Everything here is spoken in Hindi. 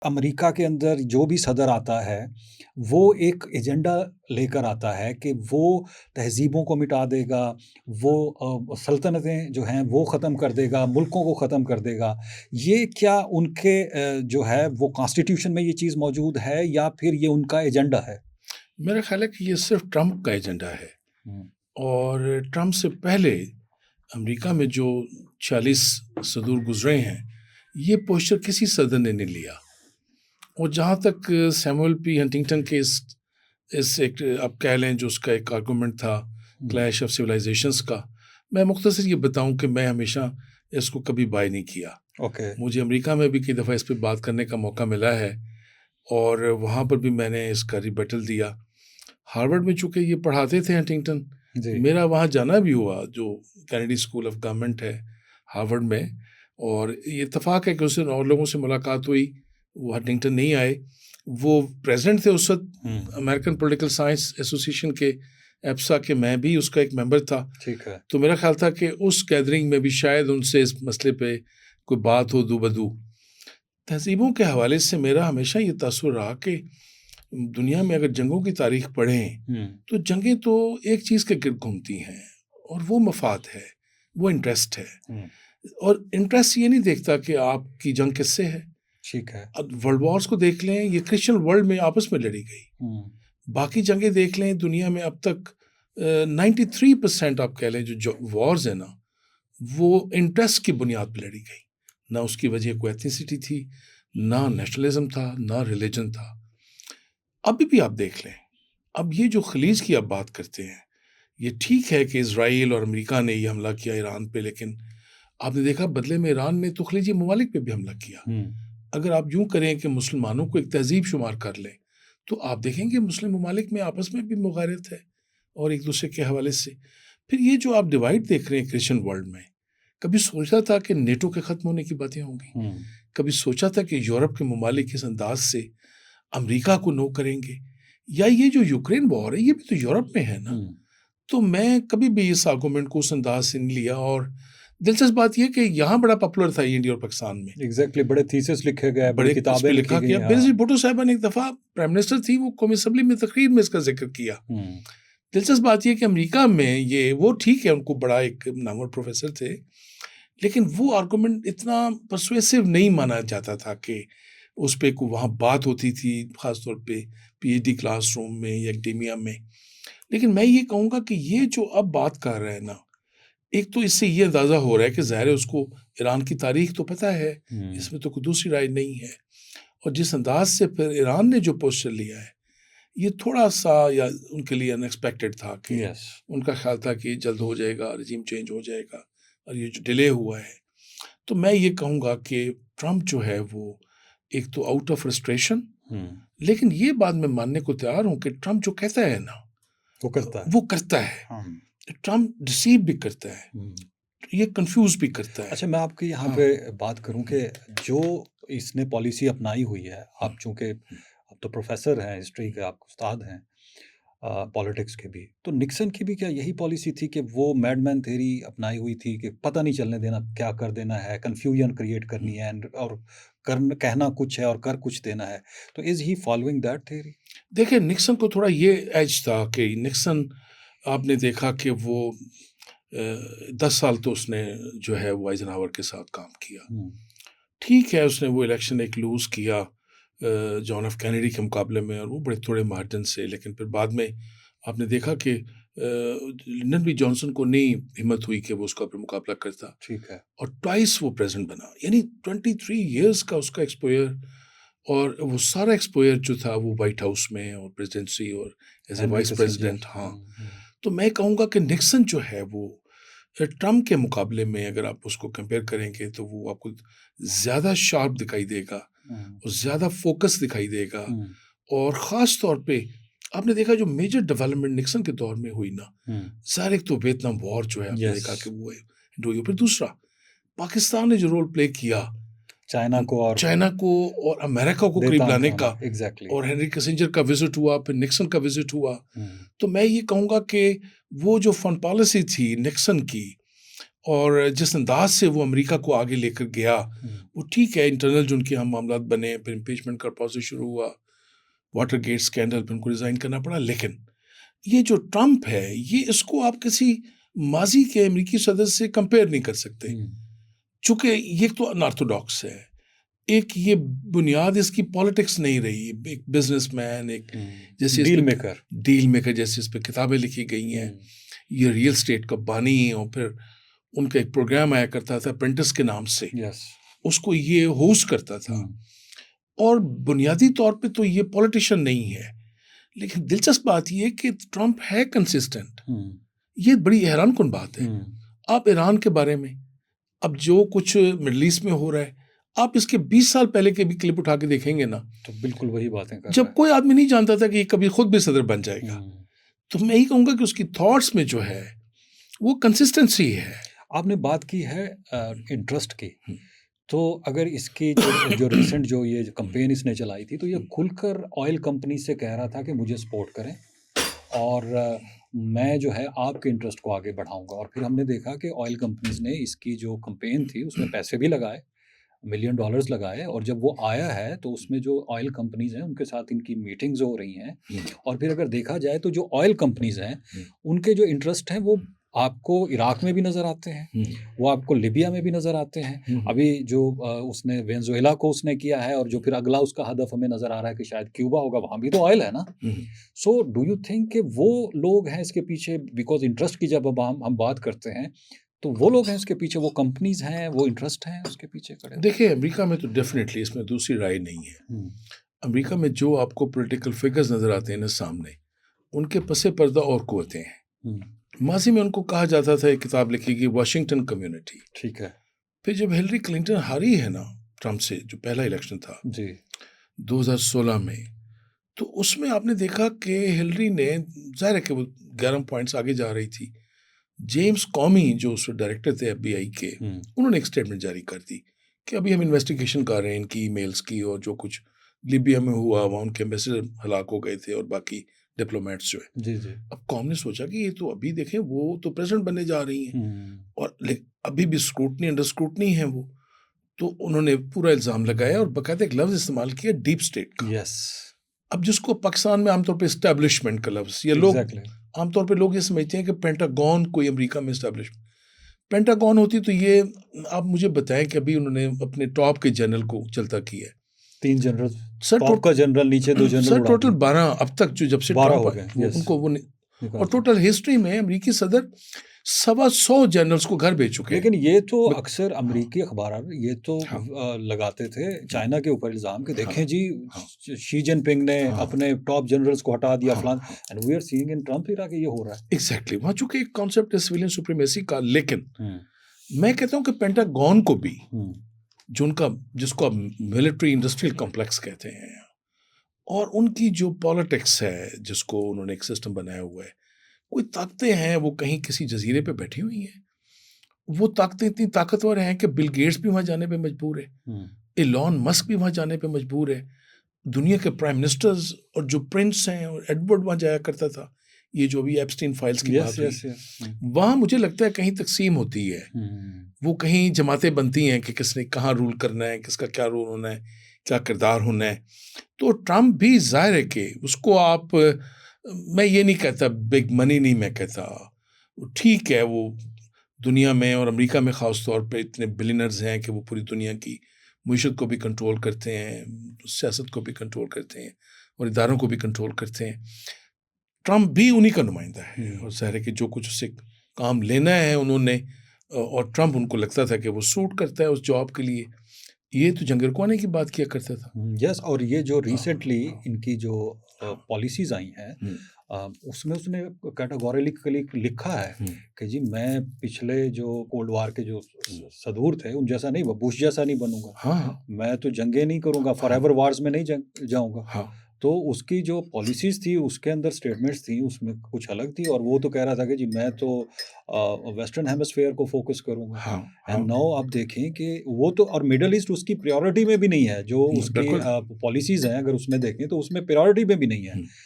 अमेरिका के अंदर जो भी सदर आता है, वो एक एजेंडा लेकर आता है कि वो तहज़ीबों को मिटा देगा, वो सल्तनतें जो हैं वो ख़त्म कर देगा, मुल्कों को ख़त्म कर देगा। ये क्या उनके जो है वो कॉन्स्टिट्यूशन में ये चीज़ मौजूद है या फिर ये उनका एजेंडा है? मेरा ख़्याल है कि ये सिर्फ़ ट्रंप का एजेंडा है हुँ, और ट्रंप से पहले अमेरिका में जो 40 सदूर गुज़रे हैं, ये पोस्चर किसी सदर ने नहीं लिया। और जहाँ तक सैमुअल पी हंटिंगटन के इस एक आप कह लें जो उसका एक आर्गूमेंट था हुँ, क्लैश ऑफ सिविलाइजेशंस का, मैं मुख्तसर ये बताऊँ कि मैं हमेशा इसको कभी बाय नहीं किया। ओके, मुझे अमेरिका में भी कई दफ़ा इस पे बात करने का मौका मिला है और वहाँ पर भी मैंने इसका रिबटल दिया। हार्वर्ड में चूँकि ये पढ़ाते थे हंटिंगटन, जी, मेरा वहाँ जाना भी हुआ जो कैनेडी स्कूल ऑफ गवर्नमेंट है हार्वर्ड में, और ये इत्तेफ़ाक है कि उस दिन और लोगों से मुलाकात हुई, वो हंटिंगटन नहीं आए। वो प्रेज़िडेंट थे उस हुँ, वक़्त अमेरिकन पॉलिटिकल साइंस एसोसिएशन के, एप्सा के, मैं भी उसका एक मेंबर था। ठीक है। तो मेरा ख़्याल था कि उस गैदरिंग में भी शायद उनसे इस मसले पे कोई बात हो दू-बदू। तहज़ीबों के हवाले से मेरा हमेशा ये तासुर रहा कि दुनिया में अगर जंगों की तारीख पढ़ें, हुँ, तो जंगें तो एक चीज़ के गिर्द घूमती हैं और वो मफ़ाद है, वो इंटरेस्ट है। हुँ, और इंटरेस्ट ये नहीं देखता कि आपकी जंग किससे है। ठीक है। अब वर्ल्ड वॉर्स को देख लें, ये क्रिश्चियन वर्ल्ड में आपस में लड़ी गई। हुँ, बाकी जंगें देख लें दुनिया में अब तक 93% आप कह लें जो वॉर्स है ना, वो इंटरेस्ट की बुनियाद पर लड़ी गई। ना उसकी वजह कोई एथनिसिटी थी, ना नेशनलिज्म था, ना रिलीजन था। अभी भी आप देख लें, अब ये जो खलीज की आप बात करते हैं, ये ठीक है कि इसराइल और अमेरिका ने ये हमला किया ईरान पे, लेकिन आपने देखा बदले में ईरान ने तो खलीजी ममालिक पे भी हमला किया। हुँ, अगर आप यूं करें कि मुसलमानों को एक तहजीब शुमार कर लें, तो आप देखेंगे मुस्लिम ममालिक में आपस में भी मुगारत है और एक दूसरे के हवाले से। फिर ये जो आप डिवाइड देख रहे हैं क्रिश्चियन वर्ल्ड में, कभी सोचा था कि नेटो के ख़त्म होने की बातें होंगी? हुँ, कभी सोचा था कि यूरोप के ममालिक इस अंदाज से अमेरिका को नो करेंगे? या ये जो यूक्रेन वॉर है, ये भी तो यूरोप में है ना? हुँ। तो मैं कभी भी इस आर्गुमेंट को उस अंदाज से नहीं लिया, और दिलचस्प बात ये है कि यहाँ बड़ा पॉपुलर था ये इंडिया और पाकिस्तान में। एग्ज़ैक्टली बड़े थीसिस लिखे गए, बड़ी बड़े इस किताबें पे लिखी लिखा गई, किया। हाँ। बेनज़ीर भुट्टो साहिबा ने एक दफ़ा प्राइम मिनिस्टर थी, वो कौमी असेंबली में तकरीर में इसका ज़िक्र किया। हुँ, दिलचस्प बात ये है कि अमेरिका में ये वो ठीक है, उनको बड़ा एक नामवर प्रोफ़ेसर थे, लेकिन वो आर्गुमेंट इतना पर्सुएसिव नहीं माना जाता था कि उस पे को वहाँ बात होती थी, ख़ास तौर पे पीएचडी क्लासरूम में या एकेडेमिया में। लेकिन मैं ये कहूँगा कि ये जो अब बात कर रहे हैं ना, एक तो इससे ये अंदाज़ा हो रहा है कि ज़ाहिर है उसको ईरान की तारीख तो पता है, हुँ, इसमें तो कोई दूसरी राय नहीं है। और जिस अंदाज़ से फिर ईरान ने जो पोस्चर लिया है, ये थोड़ा-सा या उनके लिए अनएक्सपेक्टेड था कि यस, उनका ख़्याल था कि जल्द हो जाएगा, रेज़ीम चेंज हो जाएगा, और ये जो डिले हुआ है। तो मैं ये कहूँगा कि ट्रंप जो है वो एक तो आउट ऑफ फ्रस्ट्रेशन, हुँ, लेकिन ये बात मैं मानने को तैयार हूँ कि ट्रंप जो कहता है ना, वो करता है। वो करता है। हाँ, ट्रंप डिसीव भी करता है, हुँ। ये कन्फ्यूज़ भी करता है। अच्छा मैं आपकी यहाँ हाँ। पे बात करूँ कि जो इसने पॉलिसी अपनाई हुई है, हुँ, आप चूँकि हुँ। आप तो प्रोफ़ेसर हैं, हिस्ट्री के आप उस्ताद हैं पॉलिटिक्स के भी। तो निक्सन की भी क्या यही पॉलिसी थी कि वो मैडमैन थ्योरी अपनाई हुई थी कि पता नहीं चलने देना, क्या कर देना है, कन्फ्यूजन क्रिएट करनी है एंड और करन कहना कुछ है और कर कुछ देना है। तो is he following that theory? देखिए, निक्सन को थोड़ा ये एज था कि निक्सन, आपने देखा कि वो 10 साल तो उसने जो है वो आइज़नहावर के साथ काम किया। हुँ, ठीक है, उसने वो इलेक्शन एक लूज़ किया जॉन एफ कैनेडी के मुकाबले में, और वो बड़े थोड़े मार्जिन से, लेकिन फिर बाद में आपने देखा कि लिंडन बी जॉनसन को नहीं हिम्मत हुई कि वो उसका फिर मुकाबला करता, ठीक है। और ट्वाइस वो प्रेज़िडेंट बना। यानी 23 इयर्स का उसका एक्सपोज़र, और वो सारा एक्सपोज़र जो था वो व्हाइट हाउस में और प्रेज़िडेंसी और as a Henry vice Kissinger. President. हाँ, हुँ, हुँ, तो मैं कहूँगा कि निक्सन जो है वो ट्रम्प के मुकाबले में अगर आप उसको कंपेयर करेंगे तो वो आपको ज़्यादा शार्प दिखाई देगा हुँ, और ज़्यादा फ़ोकस दिखाई देगा। हुँ, और ख़ास तौर पे आपने देखा जो मेजर डेवलपमेंट निक्सन के दौर में हुई ना, हुँ। ज़ाहिर एक तो वियतनाम वॉर जो है आपने यस, देखा कि वो है हुई, और फिर दूसरा पाकिस्तान ने जो रोल प्ले किया चाइना को और चाइना को और अमेरिका को करीब देतान लाने खाना, का, एग्ज़ैक्टली। और हेनरी किसिंजर का विज़िट हुआ, फिर निक्सन का विज़िट हुआ। हुँ, तो मैं ये कहूँगा कि वो जो फ़ॉरेन पॉलिसी थी निक्सन की, और जिस अंदाज से वो अमेरिका को आगे लेकर गया, वो ठीक है, इंटरनल जो उनके यहाँ मामलात बने, फिर इम्पीचमेंट का प्रोसेस शुरू हुआ, वाटर गेट स्कैंडल पे उनको रिज़ाइन करना पड़ा। लेकिन ये जो ट्रंप है, ये इसको आप किसी माजी के अमेरिकी सदस्य से कंपेयर नहीं कर सकते, चूँकि ये तो अनऑर्थोडॉक्स है। एक ये बुनियाद इसकी पॉलिटिक्स नहीं रही, एक बिजनेसमैन, एक जैसे डील मेकर जैसे इस पे किताबें लिखी गई हैं, ये रियल स्टेट का बानी, और फिर उनका एक प्रोग्राम आया करता था अप्रेंटिस के नाम से, उसको ये होस्ट करता था। और बुनियादी तौर पे तो ये पॉलिटिशियन नहीं है, लेकिन दिलचस्प बात ये कि ट्रंप है कंसिस्टेंट। ये बड़ी हैरानकुन बात है। आप ईरान के बारे में, अब जो कुछ मिडल ईस्ट में हो रहा है, आप इसके 20 साल पहले के भी क्लिप उठा के देखेंगे ना, तो बिल्कुल वही बातें कर जब कोई आदमी नहीं जानता था कि ये कभी खुद भी सदर बन जाएगा। तो मैं यही कहूँगा कि उसकी थॉट्स में जो है वो कंसिस्टेंसी है। आपने बात की है इंटरेस्ट की, तो अगर इसकी जो रिसेंट जो ये कंपेन इसने चलाई थी, तो ये खुलकर ऑयल कंपनी से कह रहा था कि मुझे सपोर्ट करें और मैं जो है आपके इंटरेस्ट को आगे बढ़ाऊंगा। और फिर हमने देखा कि ऑयल कंपनीज ने इसकी जो कंपेन थी उसमें पैसे भी लगाए, $1 मिलियन लगाए, और जब वो आया है तो उसमें जो ऑयल कंपनीज हैं उनके साथ इनकी मीटिंग्स हो रही हैं। और फिर अगर देखा जाए तो जो ऑयल कंपनीज हैं उनके जो इंटरेस्ट हैं वो आपको इराक में भी नज़र आते हैं, वो आपको लिबिया में भी नज़र आते हैं। अभी जो उसने वेनेजुएला को उसने किया है, और जो फिर अगला उसका हदफ हमें नज़र आ रहा है कि शायद क्यूबा होगा, वहाँ भी तो ऑयल है ना। सो डू यू थिंक कि वो लोग हैं इसके पीछे, बिकॉज इंटरेस्ट की जब हम बात करते हैं तो वो लोग हैं इसके पीछे, वो कंपनीज हैं, वो इंटरेस्ट हैं उसके पीछे खड़े? देखिए, अमेरिका में तो डेफिनेटली इसमें दूसरी राय नहीं है। अमेरिका में जो आपको पॉलिटिकल फिगर्स नज़र आते हैं ना सामने, उनके पसे पर्दा और कुव्वतें हैं। माजी में उनको कहा जाता था, एक किताब लिखी गई वाशिंगटन कम्युनिटी, ठीक है। फिर जब हिलरी क्लिंटन हारी है ना ट्रंप से, जो पहला इलेक्शन था जी 2016 में, तो उसमें आपने देखा कि हिलरी ने, जाहिर है कि वो 11 पॉइंट्स आगे जा रही थी। जेम्स कॉमी जो उस डायरेक्टर थे FBI के, उन्होंने एक स्टेटमेंट जारी कर दी कि अभी हम इन्वेस्टिगेशन कर रहे हैं इनकी ईमेल्स की, और जो कुछ लीबिया में हुआ, वहाँ उनके एम्बेसडर हलाक हो गए थे और बाकी डिप्लोमेट्स जो है। जी जी। अब कॉम ने सोचा कि ये तो अभी देखें वो तो प्रेसिडेंट बनने जा रही हैं, और अभी भी स्क्रूटनी, अंडर स्क्रूटनी है वो। तो उन्होंने पूरा इल्ज़ाम लगाया और बाकायदा एक लफ्ज़ इस्तेमाल किया, डीप स्टेट का। यस। अब जिसको पाकिस्तान में आमतौर पर इस्टेब्लिशमेंट का लफ्ज़, या लोग आमतौर पे लोग ये समझते हैं कि पेंटागन कोई अमेरिका में इस्टेब्लिशमेंट, पेंटागन होती तो ये, आप मुझे बताएं कि अभी उन्होंने अपने टॉप के जनरल को चलता किया है। 3 जनरल, टॉप का जनरल, नीचे 2 जनरल, सर टोटल 12 अब तक, जो जब से 12 हो गए उनको वो, और टोटल हिस्ट्री में अमेरिकी सदर 125 जनरल्स को घर भेज चुके हैं। लेकिन ये तो अक्सर अमेरिकी अखबार ये तो लगाते थे चाइना के ऊपर इल्ज़ाम कि देखें जी शी जिनपिंग ने अपने टॉप जनरल्स को हटा दिया फलान, and we are seeing in Trump era कि ये हो रहा है। एग्जैक्टली, वहाँ चूंकि एक कॉन्सेप्ट है सिविलियन सुप्रीमेसी का। लेकिन मैं कहता हूँ कि पेंटागन को भी, जो उनका, जिसको आप मिलिट्री इंडस्ट्रियल कॉम्प्लेक्स कहते हैं, और उनकी जो पॉलिटिक्स है, जिसको उन्होंने एक सिस्टम बनाया हुआ है, कोई ताकतें हैं वो कहीं किसी जजीरे पे बैठी हुई हैं। वो ताकतें इतनी ताकतवर हैं कि बिल गेट्स भी वहाँ जाने पे मजबूर है, एलॉन मस्क भी वहाँ जाने पे मजबूर है, दुनिया के प्राइम मिनिस्टर्स और जो प्रिंस हैं, और एडवर्ड वहाँ जाया करता था, ये जो भी एप्स्टीन फाइल्स की बात हुई, वहाँ मुझे लगता है कहीं तकसीम होती है। वो कहीं जमातें बनती हैं कि किसने कहाँ रूल करना है, किसका क्या रोल होना है, क्या किरदार होना है। तो ट्रंप भी जाहिर है कि उसको आप, मैं ये नहीं कहता बिग मनी नहीं, मैं कहता ठीक है, वो दुनिया में और अमेरिका में ख़ास तौर पे इतने बिलियनर्स हैं कि वो पूरी दुनिया की मईशत को भी कंट्रोल करते हैं, सियासत को भी कंट्रोल करते हैं, और इदारों को भी कंट्रोल करते हैं। ट्रंप भी उन्हीं का नुमाइंदा है, और जाहिर है कि जो कुछ उससे काम लेना है उन्होंने, और ट्रंप उनको लगता था कि वो सूट करता है उस जॉब के लिए। ये तो जंगरकवाने की बात किया करता था। यस, और ये जो रिसेंटली इनकी जो पॉलिसीज आई हैं, उसमें उसने कैटेगोरिकली लिखा है कि जी मैं पिछले जो कोल्ड वार के जो सदूर थे उन जैसा नहीं, बुश जैसा नहीं बनूंगा। मैं तो जंगें नहीं करूंगा, फॉरएवर वार्स में नहीं जाऊंगा। तो उसकी जो पॉलिसीज़ थी उसके अंदर स्टेटमेंट्स थी, उसमें कुछ अलग थी, और वो तो कह रहा था कि जी मैं तो वेस्टर्न हेमिस्फीयर को फोकस करूंगा। एंड नाउ आप देखें कि वो तो, और मिडल ईस्ट उसकी प्रायोरिटी में भी नहीं है, जो उसकी पॉलिसीज़ हैं अगर उसमें देखें तो उसमें प्रायोरिटी में भी नहीं है।